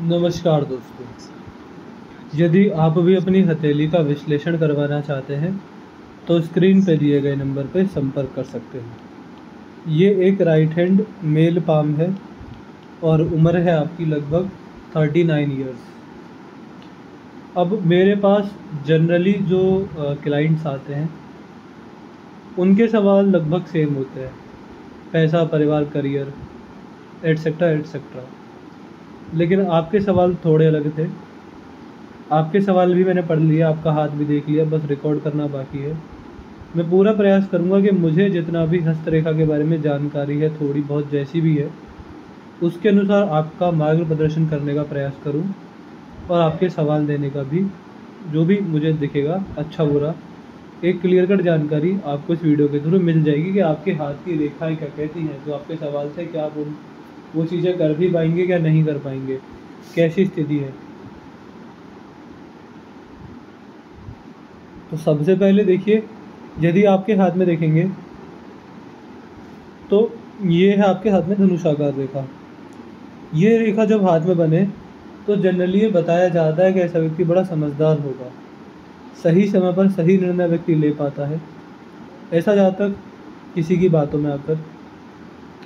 नमस्कार दोस्तों। यदि आप भी अपनी हथेली का विश्लेषण करवाना चाहते हैं, तो स्क्रीन पर दिए गए नंबर पर संपर्क कर सकते हैं। ये एक राइट हैंड मेल पाम है और उम्र है आपकी लगभग 39 इयर्स। अब मेरे पास जनरली जो क्लाइंट्स आते हैं, उनके सवाल लगभग सेम होते हैं। पैसा, परिवार, करियर, एटसेट्रा एटसेट्रा। लेकिन आपके सवाल थोड़े अलग थे। आपके सवाल भी मैंने पढ़ लिया, आपका हाथ भी देख लिया, बस रिकॉर्ड करना बाकी है। मैं पूरा प्रयास करूँगा कि मुझे जितना भी हस्तरेखा के बारे में जानकारी है, थोड़ी बहुत जैसी भी है, उसके अनुसार आपका मार्गदर्शन करने का प्रयास करूँ और आपके सवाल देने का भी, जो भी मुझे दिखेगा अच्छा बुरा, एक क्लियर कट जानकारी आपको इस वीडियो के थ्रू मिल जाएगी कि आपके हाथ की रेखाएं क्या कहती हैं। जो आपके सवाल थे, क्या आप वो चीज़ें कर भी पाएंगे, क्या नहीं कर पाएंगे, कैसी स्थिति है। तो सबसे पहले देखिए, यदि आपके हाथ में देखेंगे तो ये है आपके हाथ में धनुषाकार रेखा। ये रेखा जब हाथ में बने तो जनरली ये बताया जाता है कि ऐसा व्यक्ति बड़ा समझदार होगा, सही समय पर सही निर्णय व्यक्ति ले पाता है। ऐसा जातक किसी की बातों में आकर,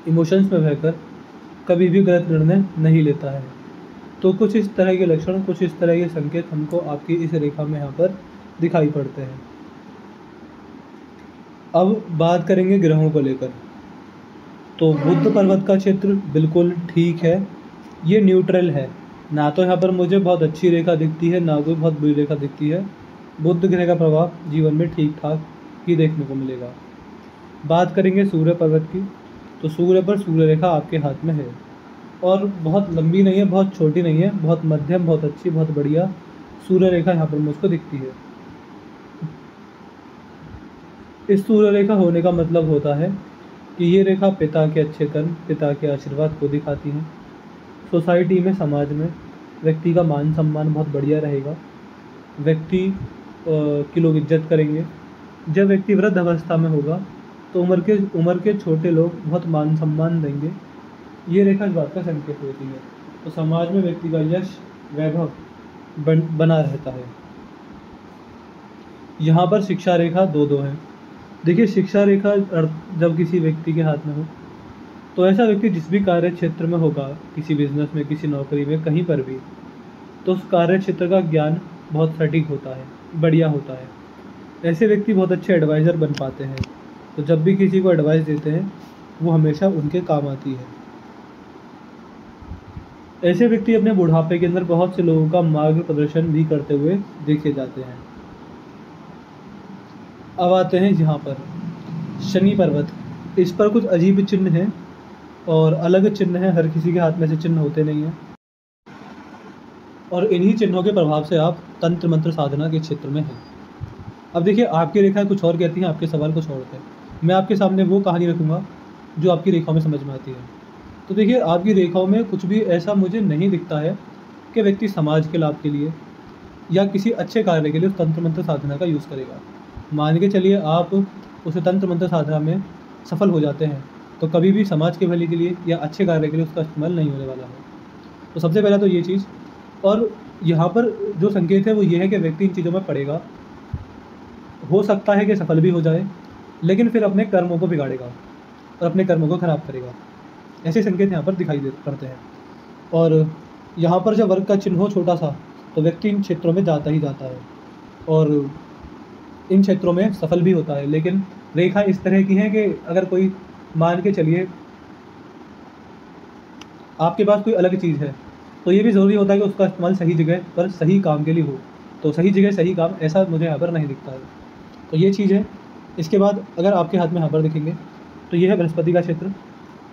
इमोशंस में बहकर कभी भी गलत निर्णय नहीं लेता है। तो कुछ इस तरह के लक्षण, कुछ इस तरह के संकेत हमको आपकी इस रेखा में यहाँ पर दिखाई पड़ते हैं। अब बात करेंगे ग्रहों को लेकर। तो बुध पर्वत का क्षेत्र बिल्कुल ठीक है, ये न्यूट्रल है। ना तो यहाँ पर मुझे बहुत अच्छी रेखा दिखती है, ना कोई बहुत बुरी रेखा दिखती है। बुध ग्रह का प्रभाव जीवन में ठीक ठाक ही देखने को मिलेगा। बात करेंगे सूर्य पर्वत की, तो सूर्य पर सूर्य रेखा आपके हाथ में है और बहुत लंबी नहीं है, बहुत छोटी नहीं है, बहुत मध्यम, बहुत अच्छी, बहुत बढ़िया सूर्य रेखा यहाँ पर मुझको दिखती है। इस सूर्य रेखा होने का मतलब होता है कि ये रेखा पिता के अच्छे कर्म, पिता के आशीर्वाद को दिखाती है। सोसाइटी में, समाज में व्यक्ति का मान सम्मान बहुत बढ़िया रहेगा। व्यक्ति की लोग इज्जत करेंगे। जब व्यक्ति वृद्ध अवस्था में होगा तो उम्र के छोटे लोग बहुत मान सम्मान देंगे। ये रेखा इस बात का संकेत होती है। तो समाज में व्यक्ति का यश, वैभव बना रहता है। यहाँ पर शिक्षा रेखा 2-2 है। देखिए, शिक्षा रेखा जब किसी व्यक्ति के हाथ में हो तो ऐसा व्यक्ति जिस भी कार्य क्षेत्र में होगा, किसी बिजनेस में, किसी नौकरी में, कहीं पर भी, तो उस कार्य क्षेत्र का ज्ञान बहुत सटीक होता है, बढ़िया होता है। ऐसे व्यक्ति बहुत अच्छे एडवाइज़र बन पाते हैं। तो जब भी किसी को एडवाइस देते हैं, वो हमेशा उनके काम आती है। ऐसे व्यक्ति अपने बुढ़ापे के अंदर बहुत से लोगों का मार्गदर्शन भी करते हुए देखे जाते हैं। अब आते हैं यहाँ पर शनि पर्वत। इस पर कुछ अजीब चिन्ह हैं और अलग चिन्ह हैं, हर किसी के हाथ में से चिन्ह होते नहीं हैं। और इन्हीं चिन्हों के प्रभाव से आप तंत्र मंत्र साधना के क्षेत्र में हैं। अब देखिए, आपकी रेखाएं कुछ और कहती हैं, आपके सवाल कुछ और होते हैं। मैं आपके सामने वो कहानी रखूँगा जो आपकी रेखाओं में समझ में आती है। तो देखिए, आपकी रेखाओं में कुछ भी ऐसा मुझे नहीं दिखता है कि व्यक्ति समाज के लाभ के लिए या किसी अच्छे कार्य के लिए उस तंत्र मंत्र साधना का यूज़ करेगा। मान के चलिए आप उस तंत्र मंत्र साधना में सफल हो जाते हैं, तो कभी भी समाज के भले के लिए या अच्छे कार्य के लिए उसका इस्तेमाल नहीं होने वाला है। तो सबसे पहला तो ये चीज़। और यहाँ पर जो संकेत है वो ये है कि व्यक्ति इन चीज़ों में पड़ेगा, हो सकता है कि सफल भी हो जाए, लेकिन फिर अपने कर्मों को बिगाड़ेगा और अपने कर्मों को खराब करेगा। ऐसे संकेत यहाँ पर दिखाई पड़ते हैं। और यहाँ पर जब वर्ग का चिन्ह हो छोटा सा, तो व्यक्ति इन क्षेत्रों में जाता ही जाता है और इन क्षेत्रों में सफल भी होता है। लेकिन रेखा इस तरह की है कि अगर कोई, मान के चलिए आपके पास कोई अलग चीज़ है, तो ये भी ज़रूरी होता है कि उसका इस्तेमाल सही जगह पर सही काम के लिए हो। तो सही जगह सही काम, ऐसा मुझे यहाँ पर नहीं दिखता है। तो ये चीज़ है। इसके बाद अगर आपके हाथ में यहाँ पर दिखेंगे तो ये है बृहस्पति का क्षेत्र।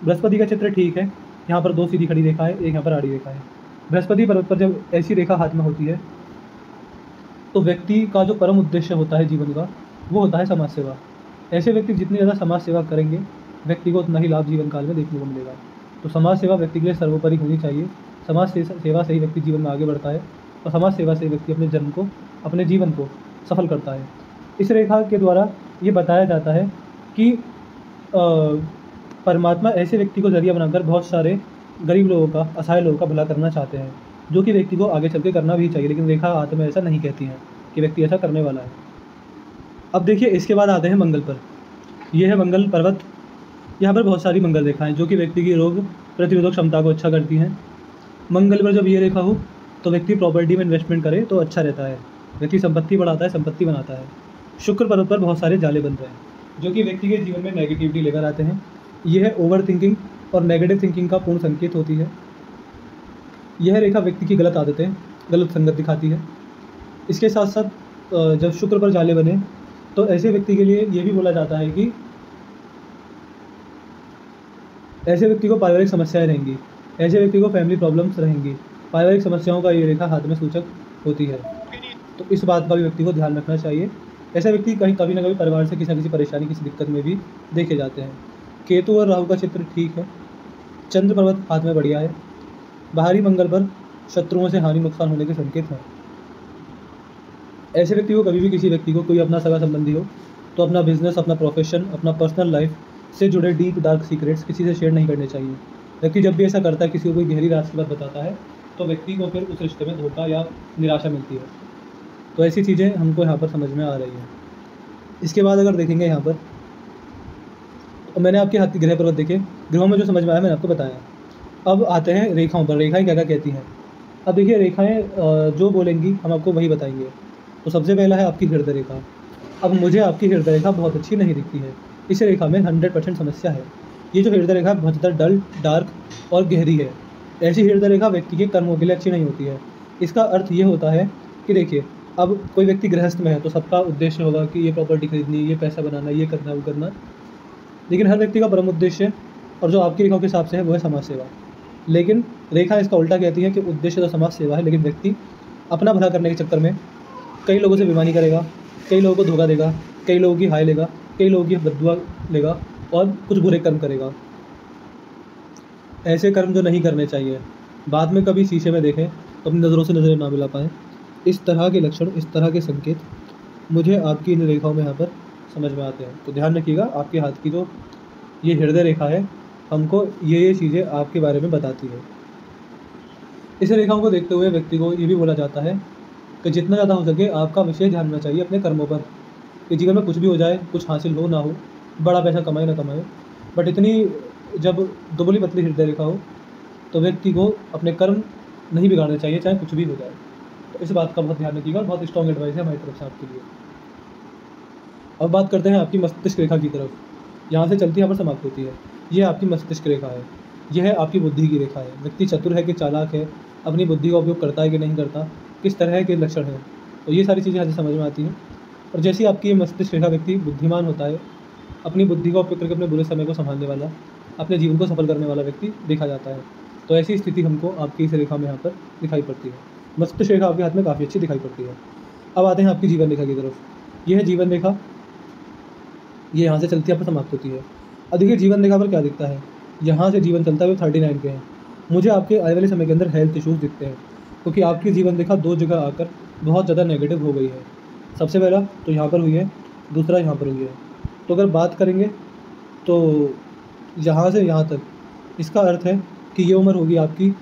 बृहस्पति का क्षेत्र ठीक है। यहाँ पर 2 सीधी खड़ी रेखा है, एक यहाँ पर आड़ी रेखा है। बृहस्पति पर्वत पर जब ऐसी रेखा हाथ में होती है तो व्यक्ति का जो परम उद्देश्य होता है जीवन का, वो होता है समाज सेवा। ऐसे व्यक्ति जितनी ज़्यादा समाज सेवा करेंगे, व्यक्ति को उतना ही लाभ जीवन काल में देखने को मिलेगा। तो समाज सेवा व्यक्ति के लिए सर्वोपरि होनी चाहिए। समाज सेवा से ही व्यक्ति जीवन में आगे बढ़ता है और समाज सेवा से व्यक्ति अपने जीवन को सफल करता है। इस रेखा के द्वारा ये बताया जाता है कि परमात्मा ऐसे व्यक्ति को जरिया बनाकर बहुत सारे गरीब लोगों का, असहाय लोगों का भला करना चाहते हैं। जो कि व्यक्ति को आगे चल के करना भी चाहिए, लेकिन रेखा हाथ में ऐसा नहीं कहती हैं कि व्यक्ति ऐसा करने वाला है। अब देखिए इसके बाद आते हैं मंगल पर। यह है मंगल पर्वत। यहाँ पर बहुत सारी मंगल रेखाएं जो कि व्यक्ति की रोग प्रतिरोधक क्षमता को अच्छा करती हैं। मंगल पर जब ये रेखा हो तो व्यक्ति प्रॉपर्टी में इन्वेस्टमेंट करे तो अच्छा रहता है। व्यक्ति संपत्ति बढ़ाता है, संपत्ति बनाता है। शुक्र पर्वत पर बहुत सारे जाले बनते हैं जो कि व्यक्ति के जीवन में नेगेटिविटी लेकर आते हैं। यह ओवर थिंकिंग और नेगेटिव थिंकिंग का पूर्ण संकेत होती है। यह रेखा व्यक्ति की गलत आदतें, गलत संगत दिखाती है। इसके साथ साथ जब शुक्र पर जाले बने तो ऐसे व्यक्ति के लिए ये भी बोला जाता है कि ऐसे व्यक्ति को पारिवारिक समस्याएं रहेंगी, ऐसे व्यक्ति को फैमिली प्रॉब्लम्स रहेंगी। पारिवारिक समस्याओं का ये रेखा हाथ में सूचक होती है, तो इस बात का भी व्यक्ति को ध्यान रखना चाहिए। ऐसे व्यक्ति कहीं कभी ना कभी परिवार से किसी न किसी परेशानी, किसी दिक्कत में भी देखे जाते हैं। केतु और राहु का चित्र ठीक है। चंद्र पर्वत हाथ में बढ़िया है। बाहरी मंगल पर शत्रुओं से हानि नुकसान होने के संकेत हैं। ऐसे व्यक्ति को कभी भी किसी व्यक्ति को कोई अपना सगा संबंधी हो तो अपना बिजनेस, अपना प्रोफेशन, अपना पर्सनल लाइफ से जुड़े डीप डार्क सीक्रेट्स किसी से शेयर नहीं करने चाहिए। व्यक्ति जब भी ऐसा करता है, किसी को कोई गहरी राज की बात बताता है, तो व्यक्ति को फिर उस रिश्ते में धोखा या निराशा मिलती है। तो ऐसी चीज़ें हमको यहाँ पर समझ में आ रही हैं। इसके बाद अगर देखेंगे यहाँ पर, तो मैंने आपके हाथ के ग्रह पर्वत देखे, ग्रहों में जो समझ में आया मैंने आपको बताया। अब आते हैं रेखाओं पर। रेखाएं क्या क्या कहती हैं। अब देखिए रेखाएं जो बोलेंगी हम आपको वही बताएंगे। तो सबसे पहला है आपकी हृदय रेखा। अब मुझे आपकी हृदय रेखा बहुत अच्छी नहीं दिखती है। इस रेखा में 100% समस्या है। ये जो हृदय रेखा बहुत ज़्यादा डल, डार्क और गहरी है। ऐसी हृदय रेखा व्यक्ति के कर्मों के लिए अच्छी नहीं होती है। इसका अर्थ ये होता है कि देखिए, अब कोई व्यक्ति गृहस्थ में है तो सबका उद्देश्य होगा कि ये प्रॉपर्टी खरीदनी, ये पैसा बनाना, ये करना, वो करना। लेकिन हर व्यक्ति का परम उद्देश्य, और जो आपकी रेखाओं के हिसाब से है, वो है समाज सेवा। लेकिन रेखा इसका उल्टा कहती है कि उद्देश्य तो समाज सेवा है, लेकिन व्यक्ति अपना भला करने के चक्कर में कई लोगों से बेईमानी करेगा, कई लोगों को धोखा देगा, कई लोगों की हाय लेगा, कई लोगों की बद्दुआ लेगा और कुछ बुरे कर्म करेगा। ऐसे कर्म जो नहीं करने चाहिए। बाद में कभी शीशे में देखें तो अपनी नज़रों से नज़रें ना मिला पाएँ। इस तरह के लक्षण, इस तरह के संकेत मुझे आपकी इन रेखाओं में यहाँ पर समझ में आते हैं। तो ध्यान रखिएगा, आपके हाथ की जो ये हृदय रेखा है हमको ये चीज़ें आपके बारे में बताती है। इस रेखाओं को देखते हुए व्यक्ति को ये भी बोला जाता है कि जितना ज़्यादा हो सके आपका विशेष ध्यान होना चाहिए अपने कर्मों पर। कि जीवन में कुछ भी हो जाए, कुछ हासिल हो ना हो, बड़ा पैसा कमाए ना कमाए, बट इतनी जब दुबली पतली हृदय रेखा हो तो व्यक्ति को अपने कर्म नहीं बिगाड़ने चाहिए, चाहे कुछ भी हो जाए। तो इस बात का बहुत ध्यान रखिएगा। बहुत स्ट्रॉन्ग एडवाइस है हमारी तरफ से आपके लिए। अब बात करते हैं आपकी मस्तिष्क रेखा की तरफ। यहाँ से चलती यहाँ पर समाप्त होती है। यह आपकी मस्तिष्क रेखा है। यह है आपकी बुद्धि की रेखा है। व्यक्ति चतुर है कि चालाक है, अपनी बुद्धि का उपयोग करता है कि नहीं करता, किस तरह के लक्षण हैं, तो ये सारी चीज़ें यहाँ से समझ में आती हैं। और जैसी आपकी ये मस्तिष्क रेखा, व्यक्ति बुद्धिमान होता है, अपनी बुद्धि का उपयोग करके अपने बुरे समय को संभालने वाला, अपने जीवन को सफल करने वाला व्यक्ति देखा जाता है। तो ऐसी स्थिति हमको आपकी इस रेखा में यहाँ पर दिखाई पड़ती है। मस्तिष्क रेखा आपके हाथ में काफ़ी अच्छी दिखाई पड़ती है। अब आते हैं आपकी जीवन रेखा की तरफ। यह है जीवन रेखा। ये यहाँ से चलती यहाँ पर समाप्त होती है। अब देखिए जीवन रेखा पर क्या दिखता है। यहाँ से जीवन चलता है, वो 39 के हैं। मुझे आपके आने वाले समय के अंदर हेल्थ इशूज़ दिखते हैं, क्योंकि आपकी जीवन रेखा दो जगह आकर बहुत ज़्यादा नेगेटिव हो गई है। सबसे पहला तो यहाँ पर हुई है, दूसरा यहाँ पर हुई है। तो अगर बात करेंगे तो यहाँ से यहाँ तक, इसका अर्थ है कि ये उम्र होगी आपकी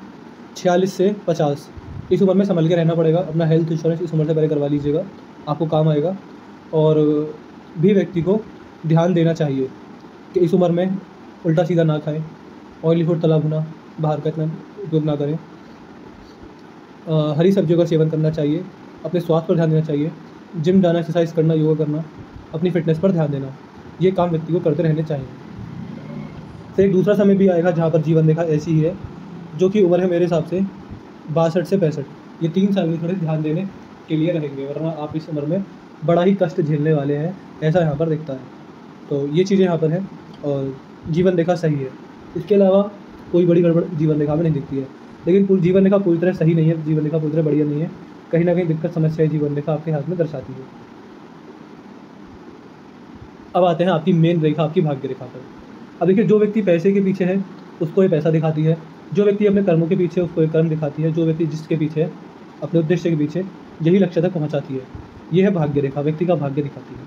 46 से 50। इस उम्र में संभल के रहना पड़ेगा। अपना हेल्थ इंश्योरेंस इस उम्र से पहले करवा लीजिएगा, आपको काम आएगा। और भी व्यक्ति को ध्यान देना चाहिए कि इस उम्र में उल्टा सीधा ना खाएं, ऑयली फूड, तला भुना, बाहर का इतना उपयोग ना करें। हरी सब्जियों का सेवन करना चाहिए। अपने स्वास्थ्य पर ध्यान देना चाहिए। जिम जाना, एक्सरसाइज करना, योगा करना, अपनी फिटनेस पर ध्यान देना, ये काम व्यक्ति को करते रहने चाहिए। फिर एक दूसरा समय भी आएगा जहाँ पर जीवन रेखा ऐसी ही है, जो कि उम्र है मेरे हिसाब से 62 से 65। ये 3 साल में थोड़े ध्यान देने के लिए रहेंगे, वरना आप इस उम्र में बड़ा ही कष्ट झेलने वाले हैं, ऐसा यहाँ पर दिखता है। तो ये चीज़ें यहाँ पर हैं और जीवन रेखा सही है। इसके अलावा कोई बड़ी गड़बड़ जीवन रेखा में नहीं दिखती है। लेकिन जीवन रेखा पूरी तरह सही नहीं है, जीवन रेखा पूरी तरह बढ़िया नहीं है। कहीं ना कहीं दिक्कत, समस्या जीवन रेखा आपके हाथ में दर्शाती है। अब आते हैं आपकी मेन रेखा, आपकी भाग्य रेखा पर। अब देखिए, जो व्यक्ति पैसे के पीछे है उसको ये पैसा दिखाती है, जो व्यक्ति अपने कर्मों के पीछे है उसको ये कर्म दिखाती है, जो व्यक्ति जिसके पीछे है अपने उद्देश्य के पीछे यही लक्ष्य तक पहुँचाती है। ये है भाग्य रेखा, व्यक्ति का भाग्य दिखाती है।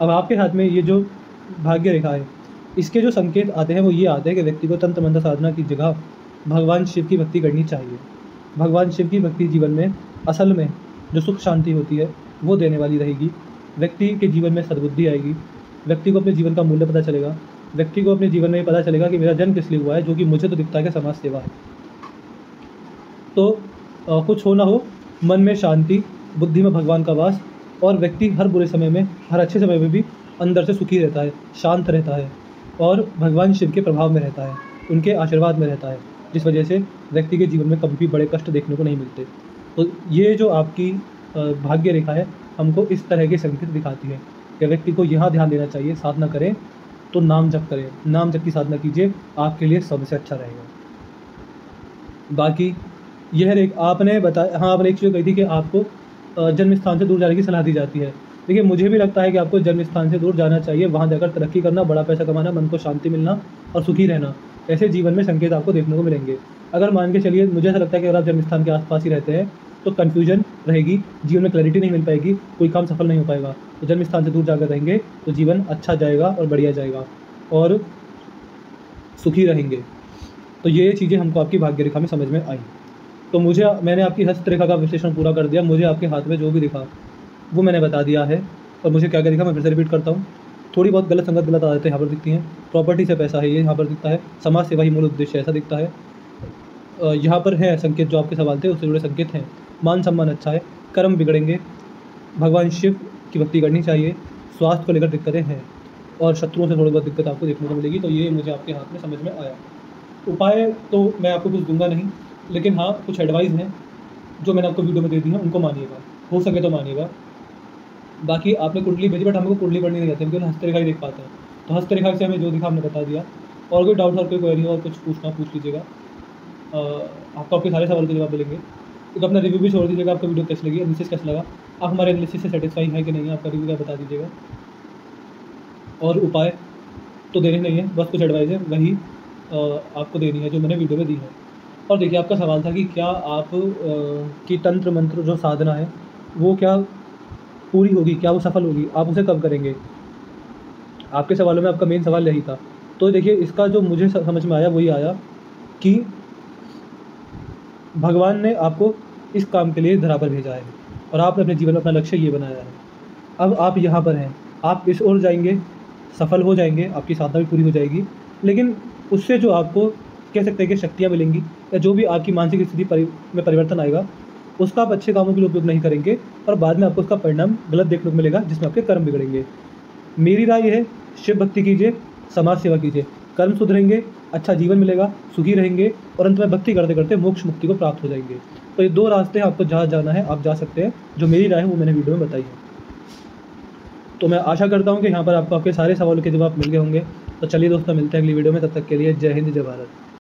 अब आपके हाथ में ये जो भाग्य रेखा है, इसके जो संकेत आते हैं वो ये आते हैं कि व्यक्ति को तंत्र मंत्र साधना की जगह भगवान शिव की भक्ति करनी चाहिए। भगवान शिव की भक्ति जीवन में असल में जो सुख शांति होती है वो देने वाली रहेगी। व्यक्ति के जीवन में सद्बुद्धि आएगी, व्यक्ति को अपने जीवन का मूल्य पता चलेगा, व्यक्ति को अपने जीवन में ये पता चलेगा कि मेरा जन्म किस लिए हुआ है, जो कि मुझे तो दिखता है कि समाज सेवा है। तो कुछ हो ना हो, मन में शांति, बुद्धि में भगवान का वास, और व्यक्ति हर बुरे समय में, हर अच्छे समय में भी अंदर से सुखी रहता है, शांत रहता है और भगवान शिव के प्रभाव में रहता है, उनके आशीर्वाद में रहता है, जिस वजह से व्यक्ति के जीवन में कभी भी बड़े कष्ट देखने को नहीं मिलते। तो ये जो आपकी भाग्य रेखा है हमको इस तरह के संकेत दिखाती है कि व्यक्ति को यहाँ ध्यान देना चाहिए। साधना करें तो नाम जप करें, नाम जप की साधना कीजिए, आपके लिए सबसे अच्छा रहेगा। बाकी यह आपने बताया, हाँ आपने एक चीज़ कही थी कि आपको जन्म स्थान से दूर जाने की सलाह दी जाती है। देखिए मुझे भी लगता है कि आपको जन्म स्थान से दूर जाना चाहिए, वहाँ जाकर तरक्की करना, बड़ा पैसा कमाना, मन को शांति मिलना और सुखी रहना, ऐसे जीवन में संकेत आपको देखने को मिलेंगे। अगर मान के चलिए, मुझे ऐसा लगता है कि अगर आप जन्म स्थान के आसपास ही रहते हैं तो कन्फ्यूजन रहेगी, जीवन में क्लैरिटी नहीं मिल पाएगी, कोई काम सफल नहीं हो पाएगा। तो जन्म स्थान से दूर जाकर रहेंगे तो जीवन अच्छा जाएगा और बढ़िया जाएगा और सुखी रहेंगे। तो ये चीज़ें हमको आपकी भाग्य रेखा में समझ में आई। तो मैंने आपकी हस्तरेखा का विश्लेषण पूरा कर दिया। मुझे आपके हाथ में जो भी दिखा वो मैंने बता दिया है, और मुझे क्या क्या दिखा मैं फिर से रिपीट करता हूँ। थोड़ी बहुत गलत संगत, गलत आदतें यहाँ पर दिखती हैं, प्रॉपर्टी से पैसा है ये यहाँ पर दिखता है, समाज सेवा ही मूल उद्देश्य ऐसा दिखता है। यहाँ पर है संकेत जो आपके सवाल थे उससे जुड़े संकेत हैं। मान सम्मान अच्छा है, कर्म बिगड़ेंगे, भगवान शिव की भक्ति करनी चाहिए, स्वास्थ्य को लेकर दिक्कतें हैं और शत्रुओं से थोड़ी बहुत दिक्कत आपको देखने को मिलेगी। तो ये मुझे आपके हाथ में समझ में आया। उपाय तो मैं आपको कुछ दूंगा नहीं, लेकिन हाँ कुछ एडवाइस हैं जो मैंने आपको वीडियो में दे दी है, उनको मानिएगा, हो सके तो मानिएगा। बाकी आपने कुंडली भेजी, बट हमको कुंडली पढ़नी नहीं आती, हम केवल हस्तरेखा ही देख पाते हैं। तो हस्तरेखा से हमें जो दिखा हमने बता दिया। और कोई डाउट और कोई क्वेरी और कुछ पूछना पूछ लीजिएगा, आपको आपके सारे सवाल के जवाब मिलेंगे। तो अपना रिव्यू भी छोड़ दीजिएगा, आपका वीडियो कैसे लगी, एनालिसिस कैसा लगा, आप हमारे एनालिसिस से सेटिस्फाई है कि नहीं है, आपका रिव्यू क्या बता दीजिएगा। और उपाय तो देने नहीं है, बस कुछ एडवाइस है वही आपको देनी है जो मैंने वीडियो में दी है। और देखिए आपका सवाल था कि क्या आप की तंत्र मंत्र जो साधना है वो क्या पूरी होगी, क्या वो सफल होगी, आप उसे कब करेंगे। आपके सवालों में आपका मेन सवाल यही था। तो देखिए इसका जो मुझे समझ में आया वही आया कि भगवान ने आपको इस काम के लिए धरा पर भेजा है और आपने अपने जीवन में अपना लक्ष्य ये बनाया है। अब आप यहाँ पर हैं, आप इस ओर जाएंगे, सफल हो जाएंगे, आपकी साधना भी पूरी हो जाएगी, लेकिन उससे जो आपको कह सकते हैं कि शक्तियाँ मिलेंगी या जो भी आपकी मानसिक स्थिति में परिवर्तन आएगा उसका आप अच्छे कामों के लिए उपयोग नहीं करेंगे और बाद में आपको उसका परिणाम गलत देखने को मिलेगा, जिसमें आपके कर्म बिगड़ेंगे। मेरी राय है शिव भक्ति कीजिए, समाज सेवा कीजिए, कर्म सुधरेंगे, अच्छा जीवन मिलेगा, सुखी रहेंगे और अंत में भक्ति करते करते मोक्ष मुक्ति को प्राप्त हो जाएंगे। तो ये दो रास्ते हैं, आपको जहाँ जाना है आप जा सकते हैं। जो मेरी राय है वो मैंने वीडियो में बताई है। तो मैं आशा करता हूँ कि यहाँ पर आपको आपके सारे सवालों के जवाब मिल गए होंगे। तो चलिए दोस्तों, मिलते हैं अगली वीडियो में, तब तक के लिए जय हिंद, जय भारत।